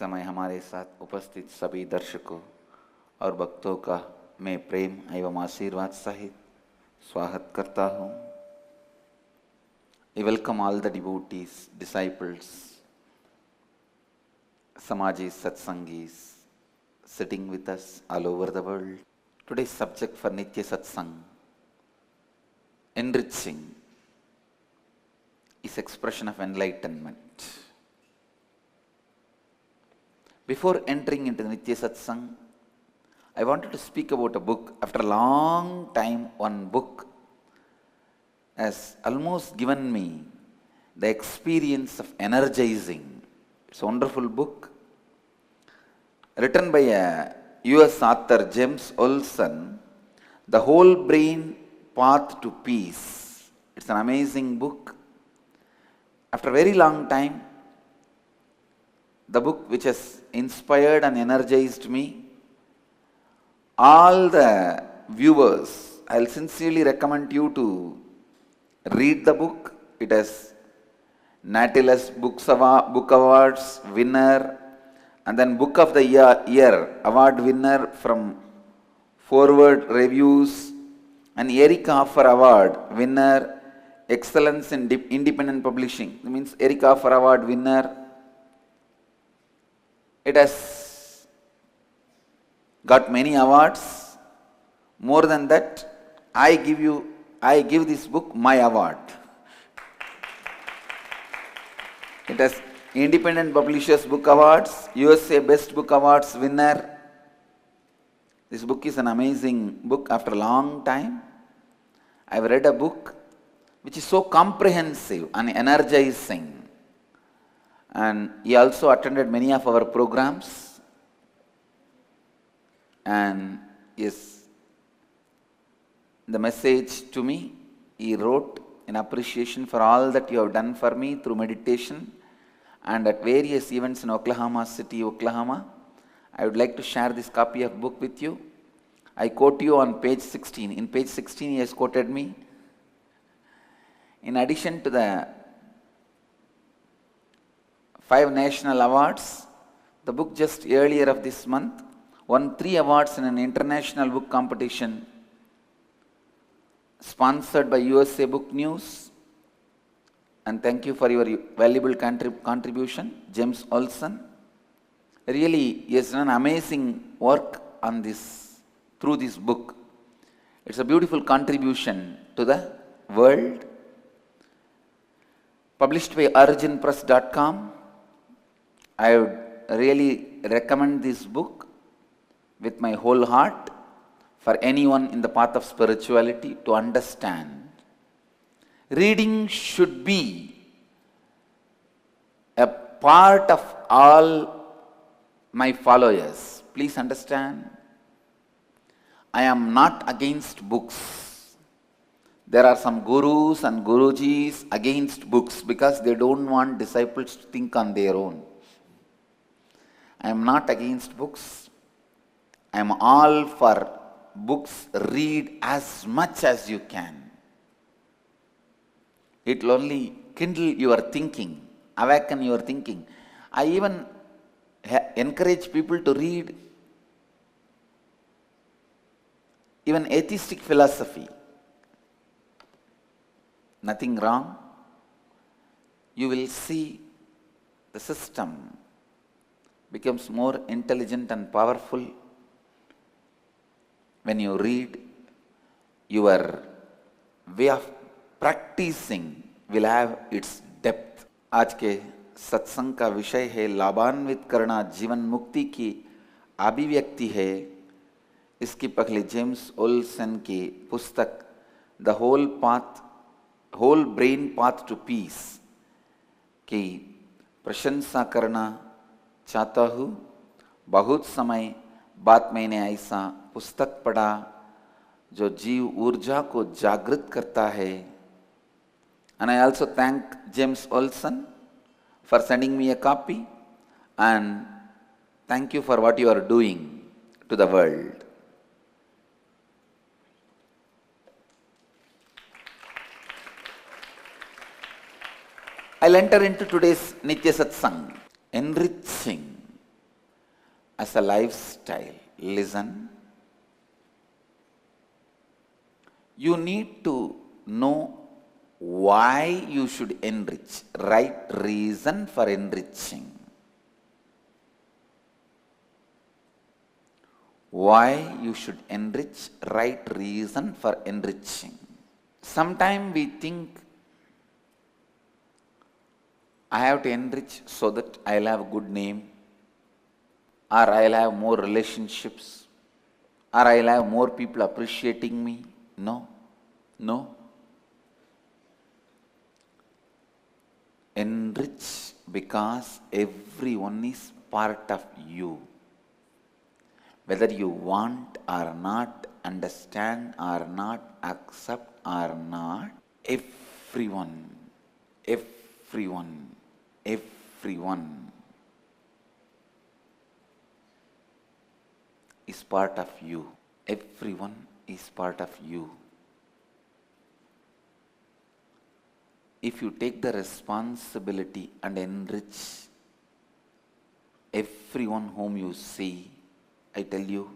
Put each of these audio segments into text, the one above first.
समय हमारे साथ उपस्थित सभी दर्शकों और भक्तों का मैं प्रेम एवं आशीर्वाद सहित स्वागत करता हूँ. I welcome all the devotees, disciples, Samajis, Satsangis sitting with us all over the world. Today's subject for Nithya Satsang, enriching, is expression of enlightenment. Before entering into Nithya Satsang, I wanted to speak about a book. After a long time, one book has almost given me the experience of energizing. It's a wonderful book, written by a US author, James Olson, The Whole Brain Path to Peace. It's an amazing book. After a very long time, the book which has inspired and energized me, all the viewers, I'll sincerely recommend you to read the book. It has Natilus Book Awards winner, and then Book of the Year award winner from Foreword Reviews, and Eric Hoffer Award winner, Excellence in Independent Publishing. That means Eric Hoffer Award winner. It has got many awards. More than that, I give this book my award. It has Independent Publishers Book Awards, USA Best Book Awards winner. This book is an amazing book. After a long time, I've read a book which is so comprehensive and energizing. And he also attended many of our programs. And yes, the message to me, he wrote in appreciation for all that you have done for me through meditation and at various events in Oklahoma City, Oklahoma. I would like to share this copy of book with you. I quote you on page 16. In page 16, he has quoted me. In addition to the 5 national awards, the book just earlier of this month won 3 awards in an international book competition sponsored by USA Book News. And thank you for your valuable contribution, James Olson. Really, he has done amazing work on this, through this book. It's a beautiful contribution to the world. Published by originpress.com. I would really recommend this book with my whole heart for anyone in the path of spirituality to understand. Reading should be a part of all my followers. Please understand, I am not against books. There are some gurus and gurujis against books because they don't want disciples to think on their own. I am not against books. I am all for books. Read as much as you can. It will only kindle your thinking, awaken your thinking. I even encourage people to read even atheistic philosophy. Nothing wrong. You will see the system becomes more intelligent and powerful when you read. Your way of practicing will have its depth. आज के सत्संग का विषय है लाभान्वित करना जीवन मुक्ति की अभिव्यक्ति है. इसकी पहले जेम्स ओल्सन की पुस्तक the whole brain path to peace की प्रशंसा करना चाहता हूँ. बहुत समय बाद मैंने ऐसा पुस्तक पढ़ा जो जीव ऊर्जा को जागृत करता है. And I also thank James Olson for sending me a copy, and thank you for what you are doing to the world. I'll enter into today's Nithya Satsang. Enriching as a lifestyle. Listen. You need to know why you should enrich, right reason for enriching. Why you should enrich, right reason for enriching. Sometimes we think, I have to enrich so that I'll have a good name, or I'll have more relationships, or I'll have more people appreciating me. No, no. Enrich because everyone is part of you. Whether you want or not, understand or not, accept or not, everyone is part of you. Everyone is part of you. If you take the responsibility and enrich everyone whom you see, I tell you,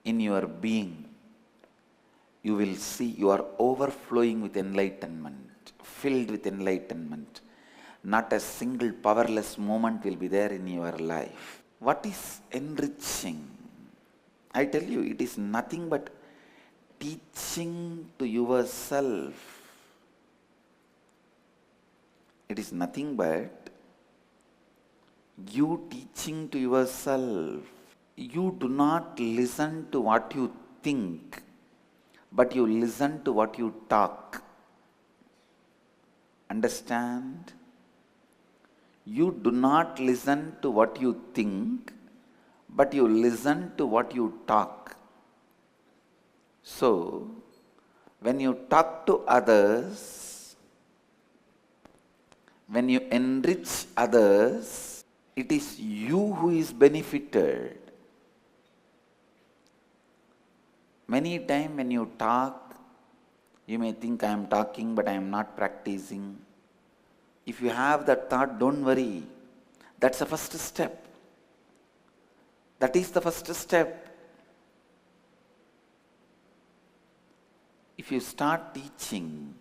in your being, you will see you are overflowing with enlightenment, filled with enlightenment. Not a single powerless moment will be there in your life. What is enriching? I tell you, it is nothing but teaching to yourself. It is nothing but you teaching to yourself. You do not listen to what you think, but you listen to what you talk. Understand? You do not listen to what you think, but you listen to what you talk. So, when you talk to others, when you enrich others, it is you who is benefited. Many times when you talk, you may think I am talking but I am not practicing. If you have that thought, don't worry. That's the first step. That is the first step. If you start teaching,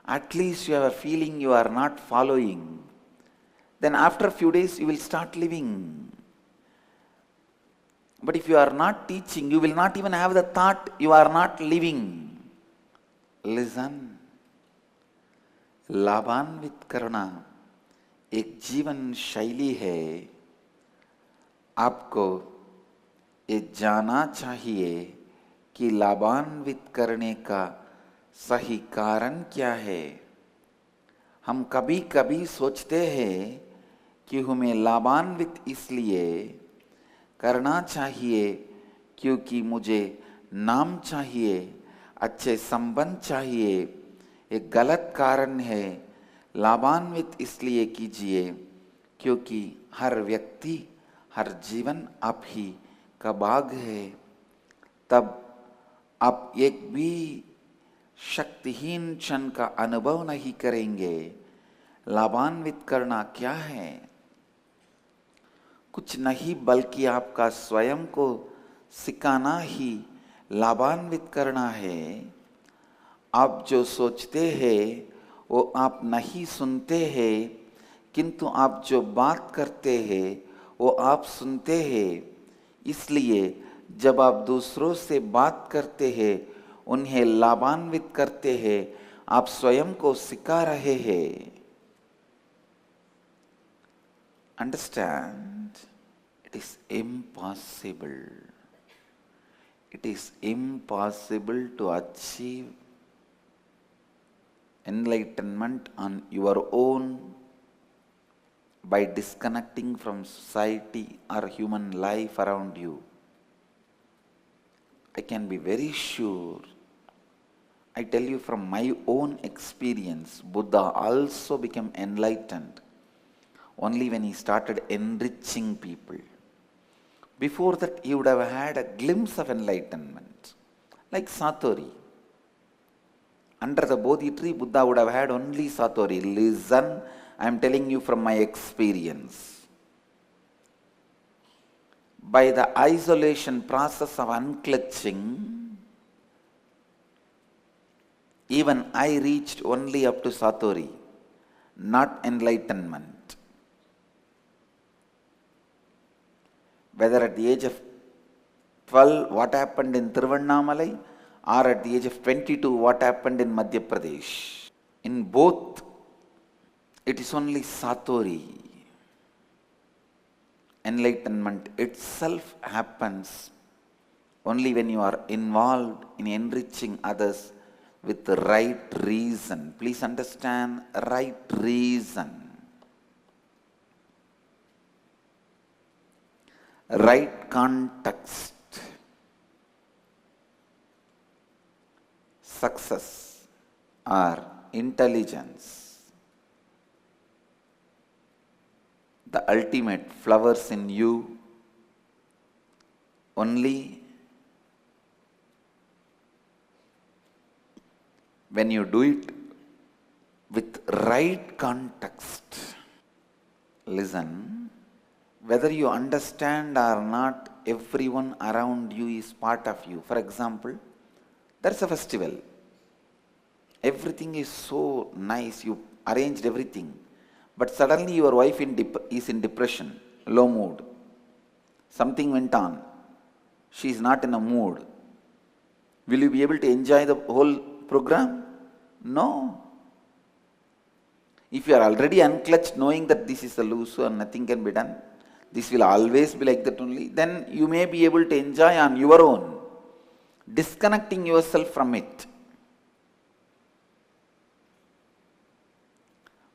at least you have a feeling you are not following. Then after a few days you will start living. But if you are not teaching, you will not even have the thought you are not living. Listen. लाभान्वित करना एक जीवन शैली है. आपको ये जाना चाहिए कि लाभान्वित करने का सही कारण क्या है. हम कभी कभी सोचते हैं कि हमें लाभान्वित इसलिए करना चाहिए क्योंकि मुझे नाम चाहिए, अच्छे संबंध चाहिए. एक गलत कारण है. लाभान्वित इसलिए कीजिए क्योंकि हर व्यक्ति, हर जीवन आप ही का भाग है. तब आप एक भी शक्तिहीन क्षण का अनुभव नहीं करेंगे. लाभान्वित करना क्या है? कुछ नहीं बल्कि आपका स्वयं को सिखाना ही लाभान्वित करना है. आप जो सोचते हैं वो आप नहीं सुनते हैं, किंतु आप जो बात करते हैं वो आप सुनते हैं. इसलिए जब आप दूसरों से बात करते हैं, उन्हें लाभान्वित करते हैं, आप स्वयं को सिखा रहे हैं. Understand? It is impossible. It is impossible to achieve enlightenment on your own by disconnecting from society or human life around you. I can be very sure. I tell you from my own experience, Buddha also became enlightened only when he started enriching people. Before that, he would have had a glimpse of enlightenment, like Satori. Under the Bodhi tree, Buddha would have had only Satori. Listen, I am telling you from my experience. by the isolation process of unclutching, even I reached only up to Satori, not enlightenment. Whether at the age of 12, what happened in Tiruvannamalai, or at the age of 22, what happened in Madhya Pradesh. In both, it is only Satori. Enlightenment itself happens only when you are involved in enriching others with the right reason. Please understand, right reason. Right context. Success or intelligence. The ultimate flowers in you only when you do it with right context. Listen, whether you understand or not, everyone around you is part of you. For example, there's a festival. Everything is so nice, you arranged everything. But suddenly your wife is in depression, low mood. Something went on. She is not in a mood. Will you be able to enjoy the whole program? No. If you are already unclutched, knowing that this is a loser and nothing can be done, this will always be like that only, then you may be able to enjoy on your own, disconnecting yourself from it.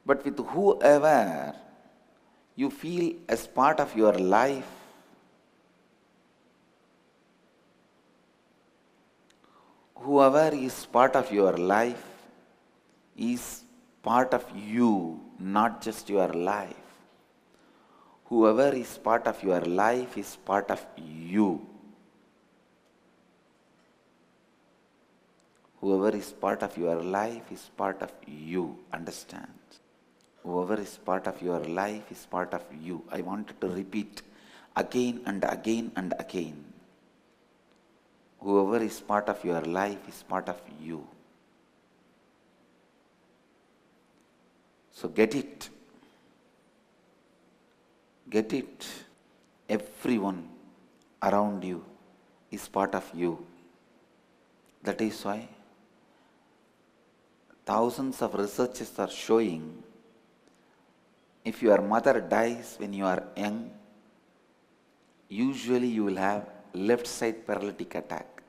But with whoever you feel as part of your life, whoever is part of your life is part of you, not just your life. Whoever is part of your life is part of you. Whoever is part of your life is part of you. Understand? Whoever is part of your life is part of you. I wanted to repeat again and again and again. Whoever is part of your life is part of you. So get it. Get it. Everyone around you is part of you. That is why thousands of researches are showing, if your mother dies when you are young, usually you will have left side paralytic attack.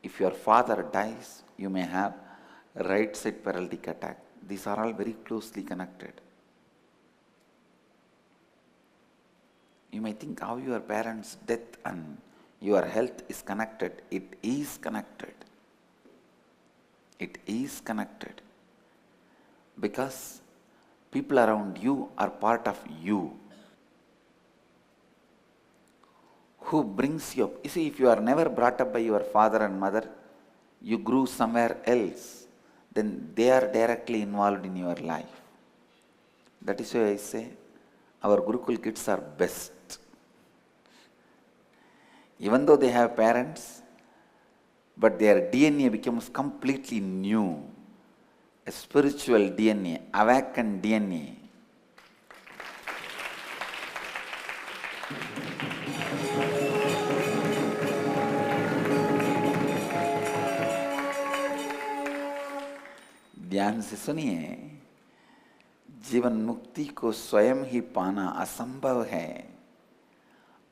If your father dies, you may have right side paralytic attack. These are all very closely connected. You may think how your parents' death and your health is connected. It is connected. It is connected. Because people around you are part of you. Who brings you up? You see, if you are never brought up by your father and mother, you grew somewhere else, then they are directly involved in your life. That is why I say our Gurukul kids are best. Even though they have parents, but their DNA becomes completely new. A spiritual DNA, awakened DNA. ध्यान से सुनिए, जीवन मुक्ति को स्वयं ही पाना असंभव है।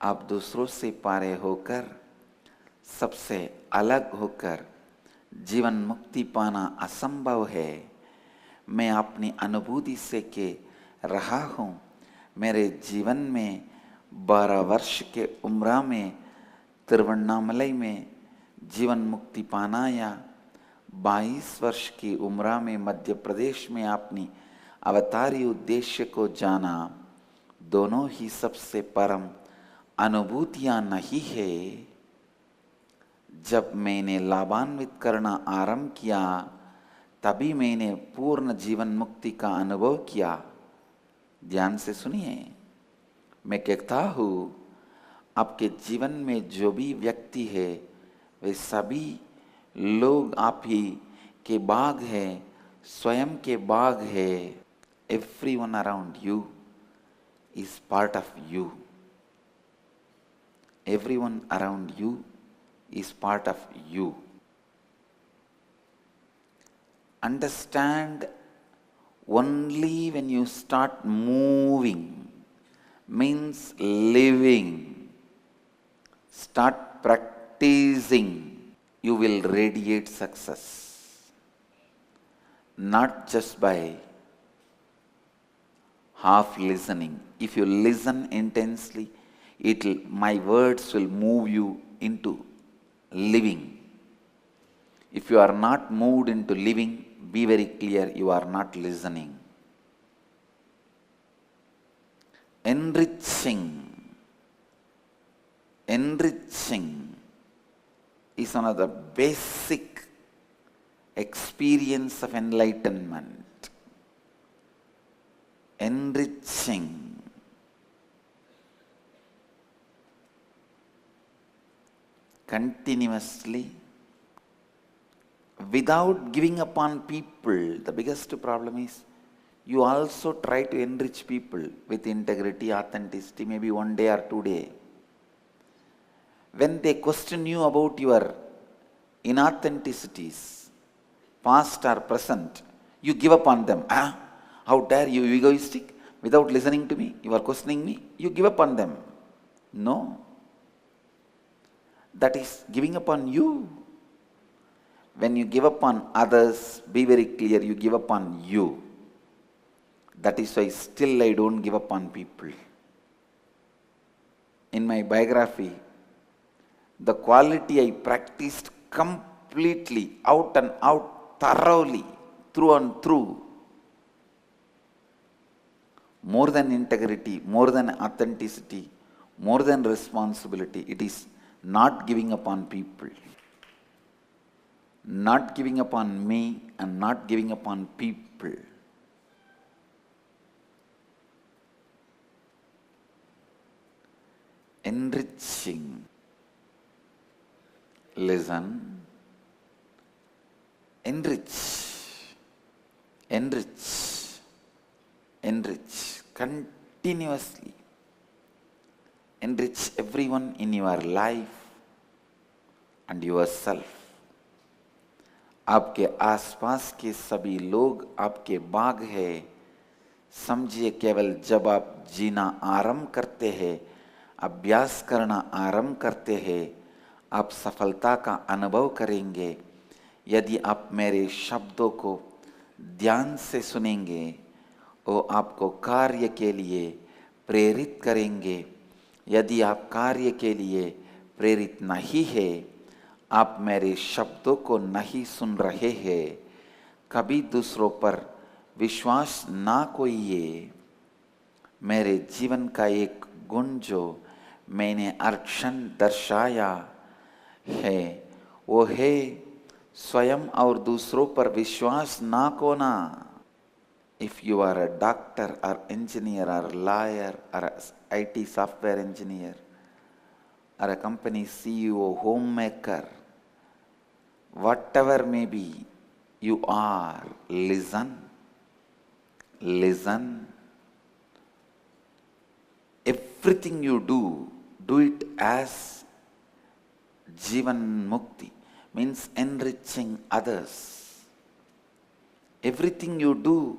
आप दूसरों से पारे होकर, सबसे अलग होकर जीवन मुक्ति पाना असंभव है। मैं अपनी अनुभूति से के रहा हूँ। मेरे जीवन में 12 वर्ष के उम्र में तिरुवन्नामलई में जीवन मुक्ति पाना या 22 वर्ष की उम्र में मध्य प्रदेश में अपनी अवतारी उद्देश्य को जाना, दोनों ही सबसे परम अनुभूतियाँ नहीं है। जब मैंने लाभान्वित करना आरंभ किया, तभी मैंने पूर्ण जीवन मुक्ति का अनुभव किया। ध्यान से सुनिए, मैं कहता हूँ, आपके जीवन में जो भी व्यक्ति है वे सभी लोग आप ही के बाग है, स्वयं के बाग है. Everyone around you is part of you. Everyone around you is part of you. Understand only when you start moving, means living, start practicing, you will radiate success. Not just by half listening. If you listen intensely, my words will move you into living. If you are not moved into living, be very clear, you are not listening. Enriching. Enriching is one of the basic experience of enlightenment. Enriching. Continuously, without giving up on people. The biggest problem is you also try to enrich people with integrity, authenticity, maybe 1 day or 2 days. When they question you about your inauthenticities, past or present, you give up on them. How dare you, egoistic? Without listening to me, you are questioning me, you give up on them. No. That is giving up on you. When you give up on others, be very clear, you give up on you. That is why still I don't give up on people. In my biography, the quality I practiced completely, out and out, thoroughly, through and through. More than integrity, more than authenticity, more than responsibility, it is not giving up on people. Not giving up on me and not giving up on people. Enriching. Listen. Enrich. Enrich. Enrich. Continuously. Enrich everyone in your life and yourself. आपके आसपास के सभी लोग आपके बाग है. समझिए केवल जब आप जीना आरंभ करते हैं, अभ्यास करना आरंभ करते हैं, आप सफलता का अनुभव करेंगे. यदि आप मेरे शब्दों को ध्यान से सुनेंगे, वो आपको कार्य के लिए प्रेरित करेंगे. यदि आप कार्य के लिए प्रेरित नहीं है, आप मेरे शब्दों को नहीं सुन रहे हैं, कभी दूसरों पर विश्वास ना खोइए. मेरे जीवन का एक गुण जो मैंने अर्चन दर्शाया है, वो है स्वयं और दूसरों पर विश्वास ना खोना. If you are a doctor or engineer or lawyer or a IT software engineer or a company CEO, homemaker, whatever may be, you are, listen. Listen. Everything you do it as Jivan Mukti, means enriching others. Everything you do,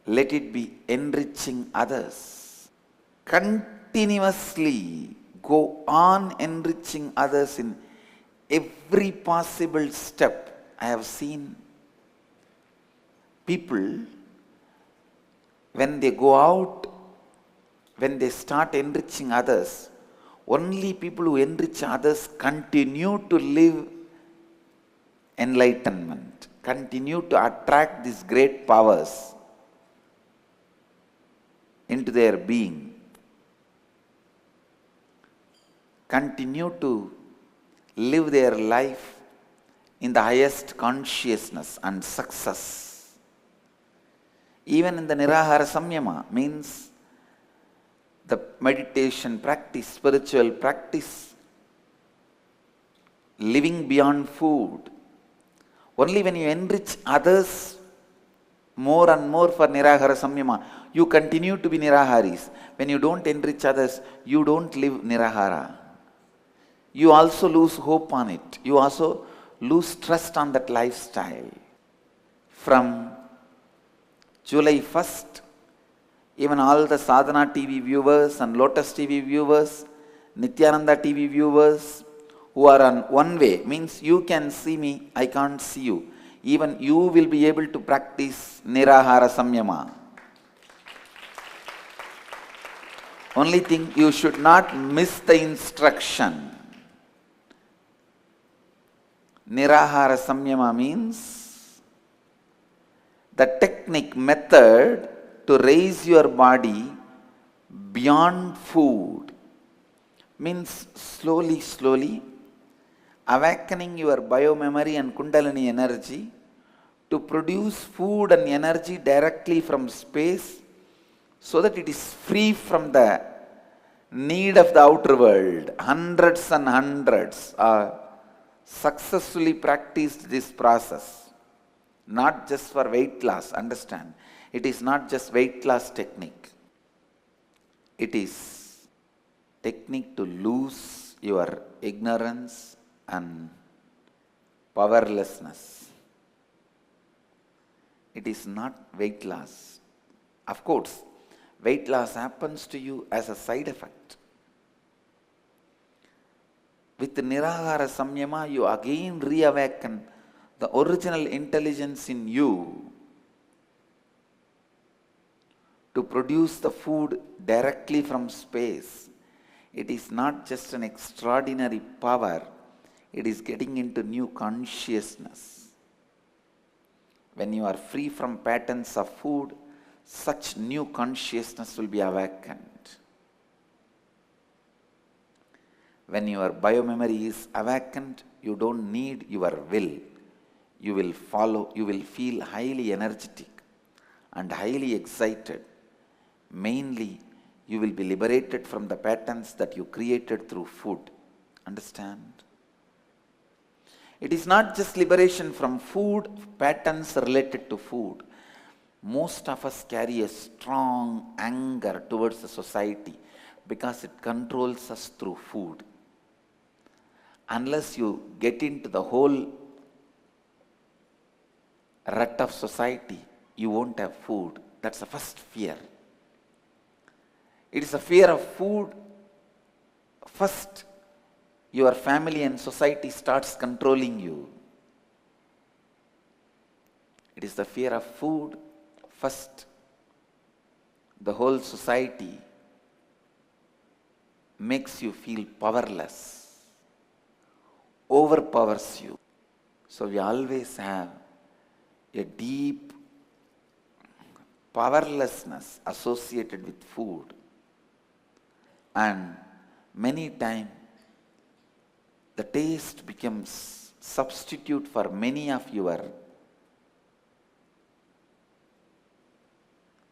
let it be enriching others. Continuously go on enriching others in every possible step. I have seen people, when they go out, when they start enriching others, only people who enrich others continue to live enlightenment, continue to attract these great powers into their being, continue to live their life in the highest consciousness and success. Even in the Nirahara Samyama, means the meditation practice, spiritual practice, living beyond food. Only when you enrich others more and more for Nirahara Samyama, you continue to be Niraharis. When you don't enrich others, you don't live Nirahara. You also lose hope on it. You also lose trust on that lifestyle. From July 1st, even all the Sadhana TV viewers and Lotus TV viewers, Nithyananda TV viewers who are on one way, means you can see me, I can't see you. Even you will be able to practice Nirahara Samyama. Only thing, you should not miss the instruction. Nirahara Samyama means the technique, method to raise your body beyond food. Means slowly awakening your biomemory and Kundalini energy to produce food and energy directly from space, so that it is free from the need of the outer world. Hundreds and hundreds are successfully practiced this process, not just for weight loss. Understand, it is not just weight loss technique. It is technique to lose your ignorance and powerlessness. It is not weight loss. Of course, weight loss happens to you as a side effect. With Nirahara Samyama, you again reawaken the original intelligence in you to produce the food directly from space. It is not just an extraordinary power, it is getting into new consciousness. When you are free from patterns of food, such new consciousness will be awakened. When your biomemory is awakened, you don't need your will. You will follow, you will feel highly energetic and highly excited. Mainly, you will be liberated from the patterns that you created through food. Understand? It is not just liberation from food, patterns related to food. Most of us carry a strong anger towards the society because it controls us through food. Unless you get into the whole rut of society, you won't have food. That's the first fear. It is a fear of food. First, your family and society starts controlling you. It is the fear of food. First, the whole society makes you feel powerless, overpowers you. So we always have a deep powerlessness associated with food. And many times, the taste becomes substitute for many of your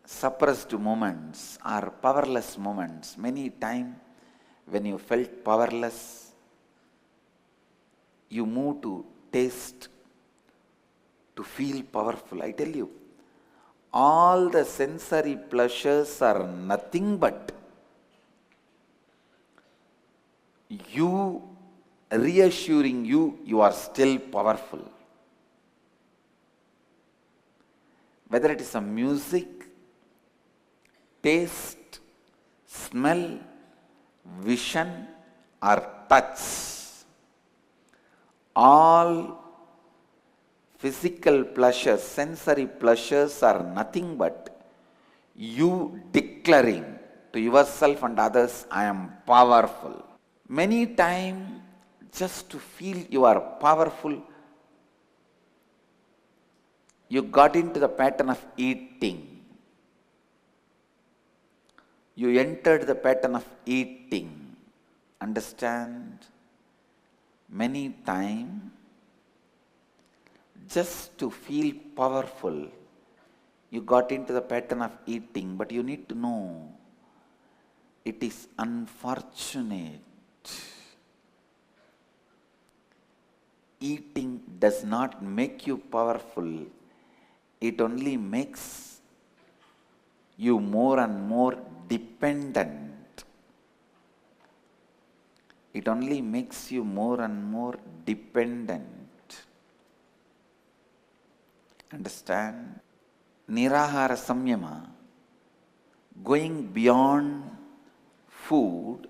suppressed moments or powerless moments. Many times when you felt powerless, you move to taste to feel powerful. I tell you, all the sensory pleasures are nothing but you reassuring you are still powerful. Whether it is a music, taste, smell, vision or touch, all physical pleasures, sensory pleasures are nothing but you declaring to yourself and others, I am powerful. Many times, just to feel you are powerful, you got into the pattern of eating. You entered the pattern of eating. Understand? Many times, just to feel powerful, you got into the pattern of eating, but you need to know It is unfortunate. Eating does not make you powerful. It only makes you more and more dependent. It only makes you more and more dependent. Understand? Nirahara Samyama, going beyond food,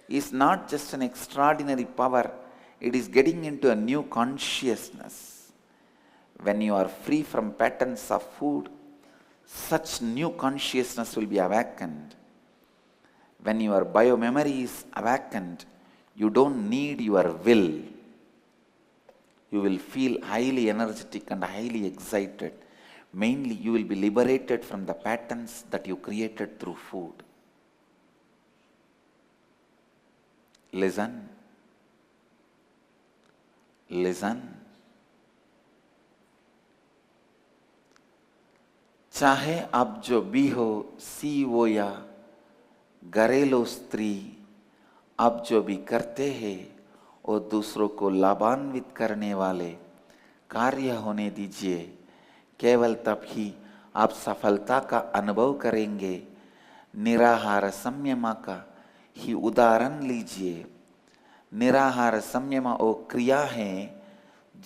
is not just an extraordinary power, it is getting into a new consciousness. When you are free from patterns of food, such new consciousness will be awakened. When your biomemory is awakened, you don't need your will. You will feel highly energetic and highly excited. Mainly, you will be liberated from the patterns that you created through food. Listen. Listen. चाहे आप जो भी हो, CEO या घरेलू स्त्री, आप जो भी करते हैं वो दूसरों को लाभान्वित करने वाले कार्य होने दीजिए। केवल तब ही आप सफलता का अनुभव करेंगे। निराहार संयम का ही उदाहरण लीजिए। निराहार संयम वो क्रिया है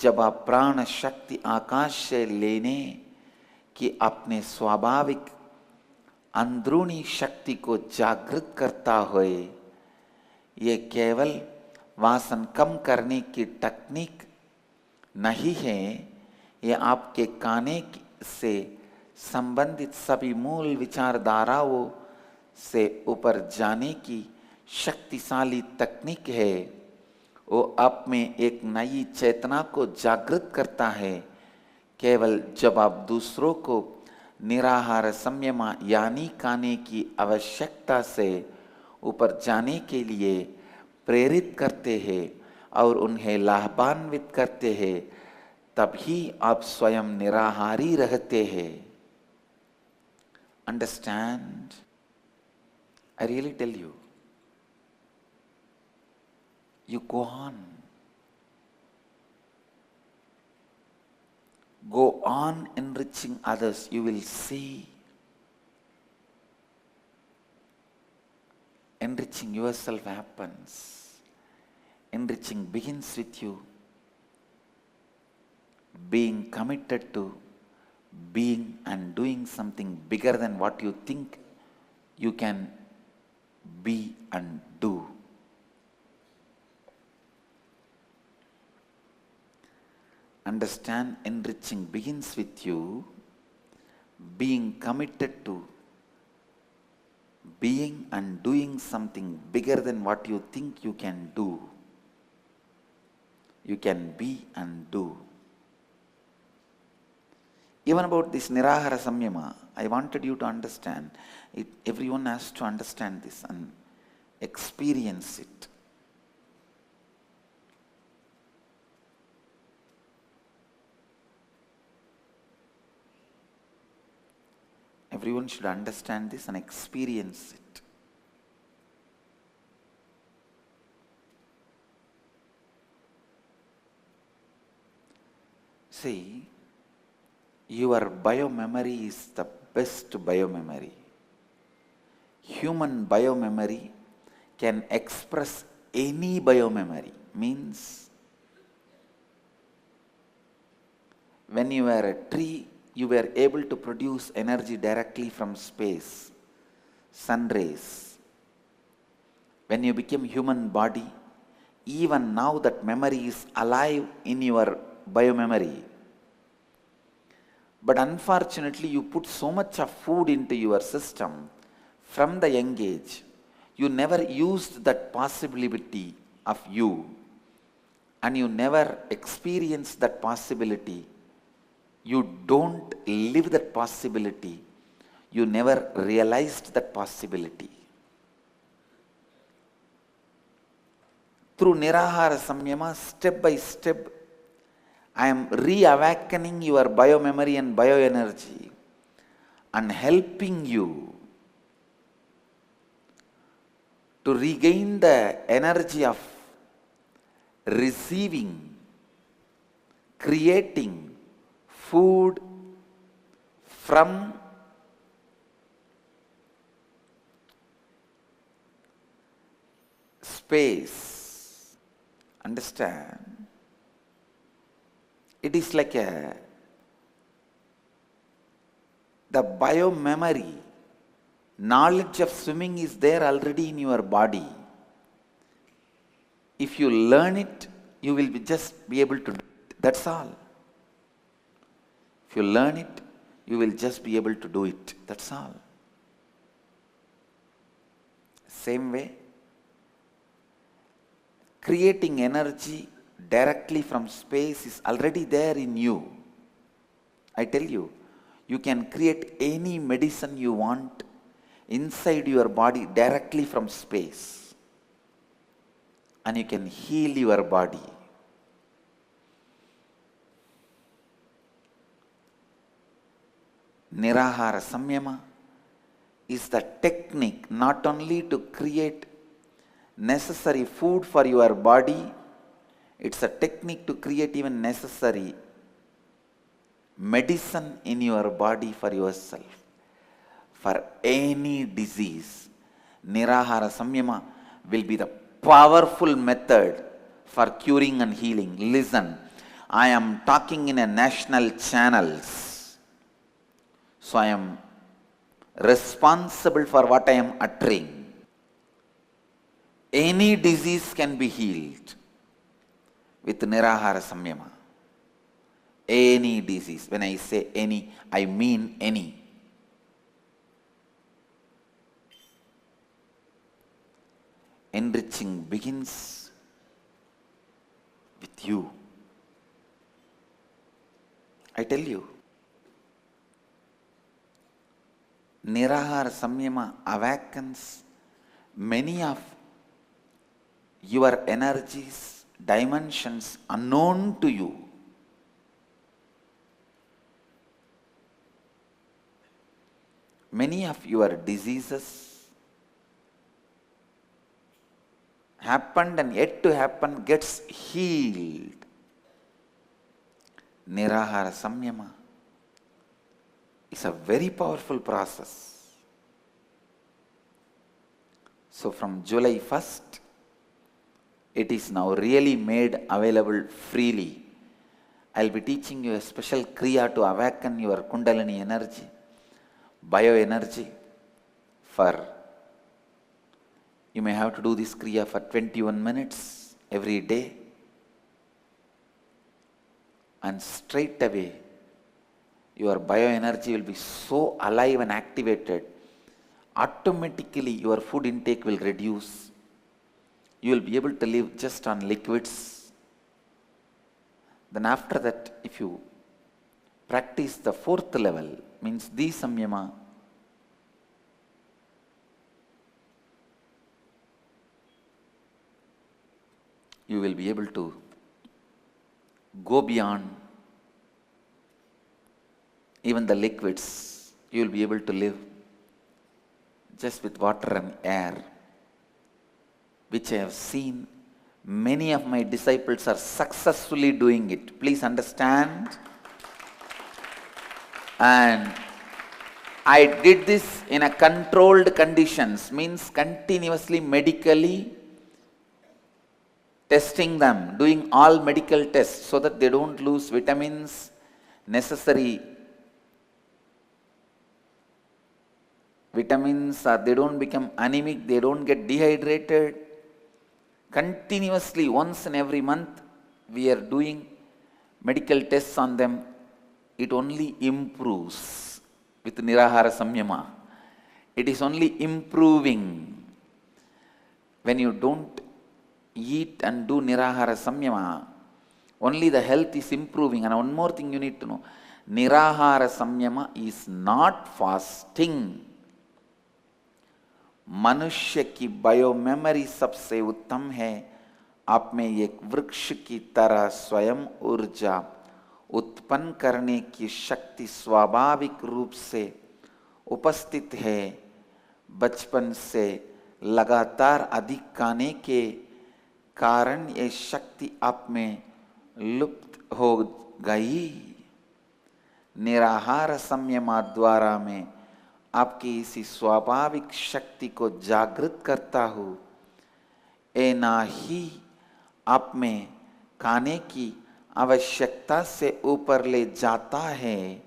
जब आप प्राण शक्ति आकाश से लेने कि अपने स्वाभाविक अंदरूनी शक्ति को जागृत करता हुए, ये केवल वासन कम करने की तकनीक नहीं है, ये आपके खाने से संबंधित सभी मूल विचारधाराओं से ऊपर जाने की शक्तिशाली तकनीक है। वो आप में एक नई चेतना को जागृत करता है। केवल जब आप दूसरों को निराहार संयम यानी खाने की आवश्यकता से ऊपर जाने के लिए प्रेरित करते हैं और उन्हें लाभान्वित करते हैं, तब ही आप स्वयं निराहारी रहते हैं। Understand? I really tell you. You go on. Go on enriching others. You will see. Enriching yourself happens. Enriching begins with you. Being committed to being and doing something bigger than what you think you can be and do. Understand, enriching begins with you being committed to being and doing something bigger than what you think you can do. You can be and do. Even about this Nirahara Samyama, I wanted you to understand it. Everyone has to understand this and experience it. Everyone should understand this and experience it. See, your biomemory is the best biomemory. Human biomemory can express any biomemory. Means, when you were a tree, you were able to produce energy directly from space, sun rays. When you became human body, even now that memory is alive in your biomemory. But unfortunately, you put so much of food into your system from the young age, you never used that possibility of you, and you never experienced that possibility. You don't live that possibility. You never realized that possibility. Through Nirahara Samyama, step by step, I am reawakening your biomemory and bioenergy and helping you to regain the energy of receiving, creating food from space. Understand? It is like the bio-memory. Knowledge of swimming is there already in your body. If you learn it, you will just be able to do it. That's all. If you learn it, you will just be able to do it. That's all. Same way, creating energy directly from space is already there in you. I tell you, you can create any medicine you want inside your body directly from space, and you can heal your body. Nirahara Samyama is the technique not only to create necessary food for your body, it's a technique to create even necessary medicine in your body for yourself. For any disease, Nirahara Samyama will be the powerful method for curing and healing. Listen, I am talking in a national channels, so I am responsible for what I am uttering. Any disease can be healed with Nirahara Samyama. Any disease. When I say any, I mean any. Enriching begins with you. I tell you, Nirahara Samyama awakens many of your energies, dimensions unknown to you. Many of your diseases happened and yet to happen gets healed. Nirahara Samyama is a very powerful process. So from July 1st, it is now really made available freely. I will be teaching you a special Kriya to awaken your Kundalini energy, bioenergy. You may have to do this Kriya for 21 minutes every day, and straight away your bioenergy will be so alive and activated. Automatically your food intake will reduce. You will be able to live just on liquids. Then after that, if you practice the 4th level, means the Samyama, you will be able to go beyond even the liquids. You will be able to live just with water and air, which I have seen many of my disciples are successfully doing it. Please understand. And I did this in a controlled conditions, means continuously medically testing them, doing all medical tests so that they don't lose vitamins, necessary vitamins, or they don't become anemic, they don't get dehydrated. Continuously, once in every month, we are doing medical tests on them. It only improves with Nirahara Samyama. It is only improving. When you don't eat and do Nirahara Samyama, only the health is improving. And one more thing you need to know, Nirahara Samyama is not fasting. मनुष्य की bio memory सबसे उत्तम है. आप में एक वृक्ष की तरह स्वयं ऊर्जा उत्पन्न करने की शक्ति स्वाभाविक रूप से उपस्थित है. बचपन से लगातार अधिक खाने के कारण ये शक्ति आप में लुप्त हो गई। निराहार संयम द्वारा मैं आपकी इसी स्वाभाविक शक्ति को जागृत करता हूँ। ये ना ही आप में खाने की आवश्यकता से ऊपर ले जाता है,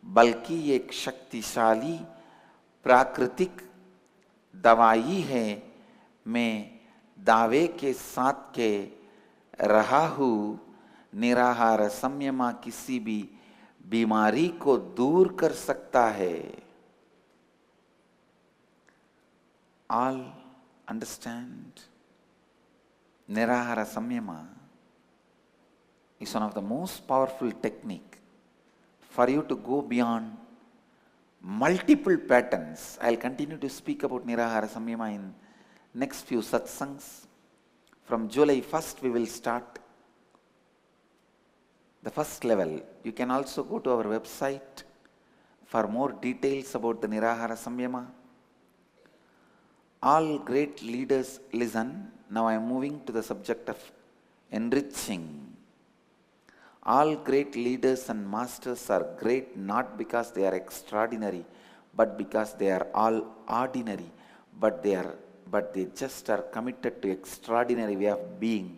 बल्कि एक शक्तिशाली प्राकृतिक दवाई है। मैं दावे के साथ कह रहा हूँ, निराहार संयम किसी भी बीमारी को दूर कर सकता है। All understand? Nirahara Samyama is one of the most powerful technique for you to go beyond multiple patterns. I'll continue to speak about Nirahara Samyama in next few satsangs. From July 1st we will start the first level. You can also go to our website for more details about the Nirahara Samyama. All great leaders listen. Now I am moving to the subject of enriching. All great leaders and masters are great not because they are extraordinary, but because they are all ordinary. But they just are committed to extraordinary way of being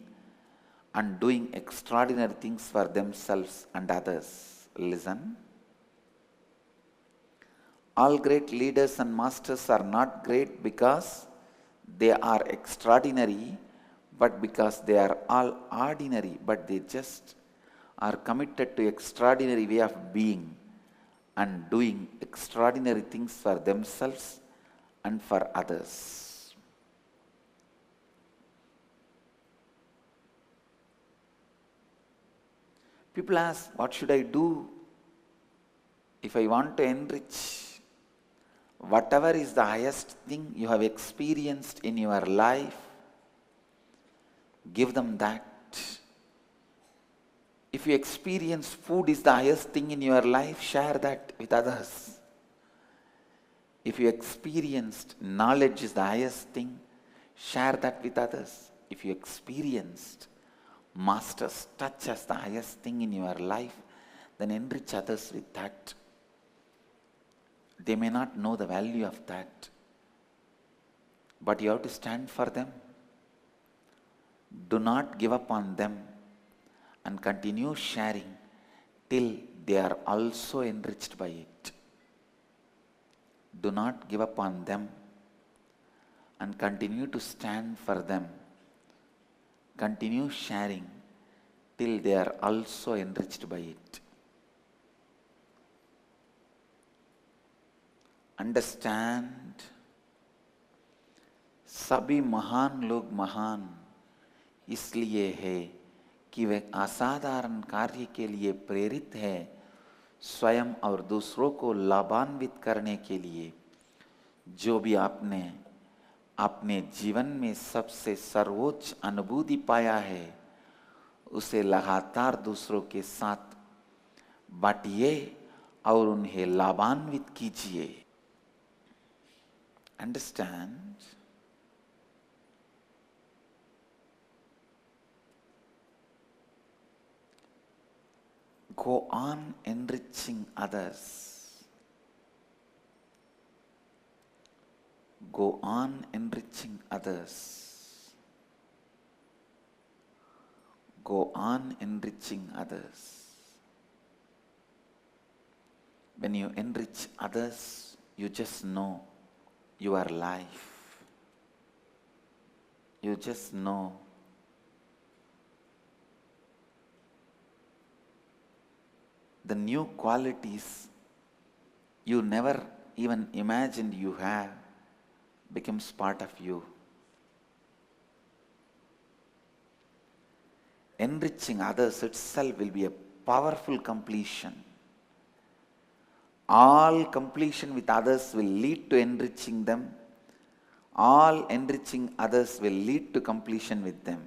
and doing extraordinary things for themselves and others. Listen. All great leaders and masters are not great because they are extraordinary, but because they are all ordinary, but they just are committed to extraordinary way of being and doing extraordinary things for themselves and for others. People ask, what should I do if I want to enrich? Whatever is the highest thing you have experienced in your life, give them that. If you experience food is the highest thing in your life, share that with others. If you experienced knowledge is the highest thing, share that with others. If you experienced master's touch as the highest thing in your life, then enrich others with that. They may not know the value of that, but you have to stand for them. Do not give up on them and continue sharing till they are also enriched by it. Do not give up on them and continue to stand for them. Continue sharing till they are also enriched by it. Understand, सभी महान लोग महान इसलिए है कि वे असाधारण कार्य के लिए प्रेरित है, स्वयं और दूसरों को लाभान्वित करने के लिए। जो भी आपने अपने जीवन में सबसे सर्वोच्च अनुभूति पाया है, उसे लगातार दूसरों के साथ बांटिए और उन्हें लाभान्वित कीजिए। Understand? Go on enriching others. Go on enriching others. Go on enriching others. When you enrich others, you just know your life. You just know the new qualities you never even imagined you have becomes part of you. Enriching others itself will be a powerful completion. All completion with others will lead to enriching them. All enriching others will lead to completion with them.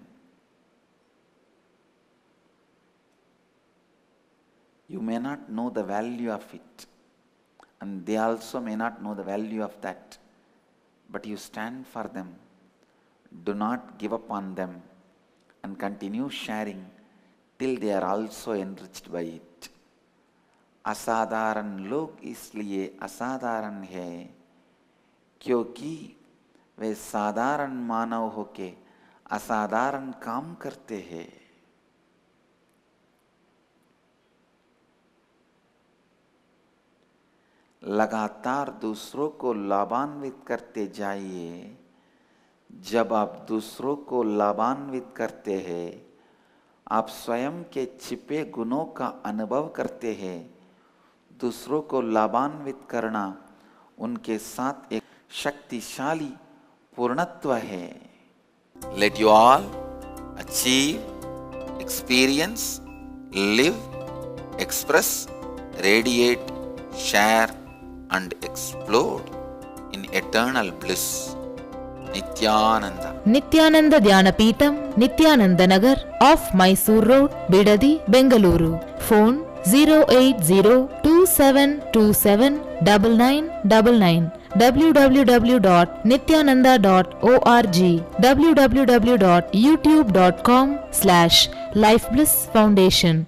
You may not know the value of it, and they also may not know the value of that. but you stand for them. Do not give up on them and continue sharing till they are also enriched by it. असाधारण लोग इसलिए असाधारण है क्योंकि वे साधारण मानव होके असाधारण काम करते हैं. लगातार दूसरों को लाभान्वित करते जाइए. जब आप दूसरों को लाभान्वित करते हैं, आप स्वयं के छिपे गुणों का अनुभव करते हैं. दूसरों को लाभान्वित करना उनके साथ एक शक्तिशाली पूर्णत्व है. Let you all achieve, experience, live, express, radiate, share and explode in eternal bliss. Nithyananda. Nithyananda Dhyanapitham, Nithyananda Nagar, off Mysore Road, Bidadi, Bengaluru. Phone 08027279999. www.nithyananda.org. www.youtube.com/Life Bliss Foundation.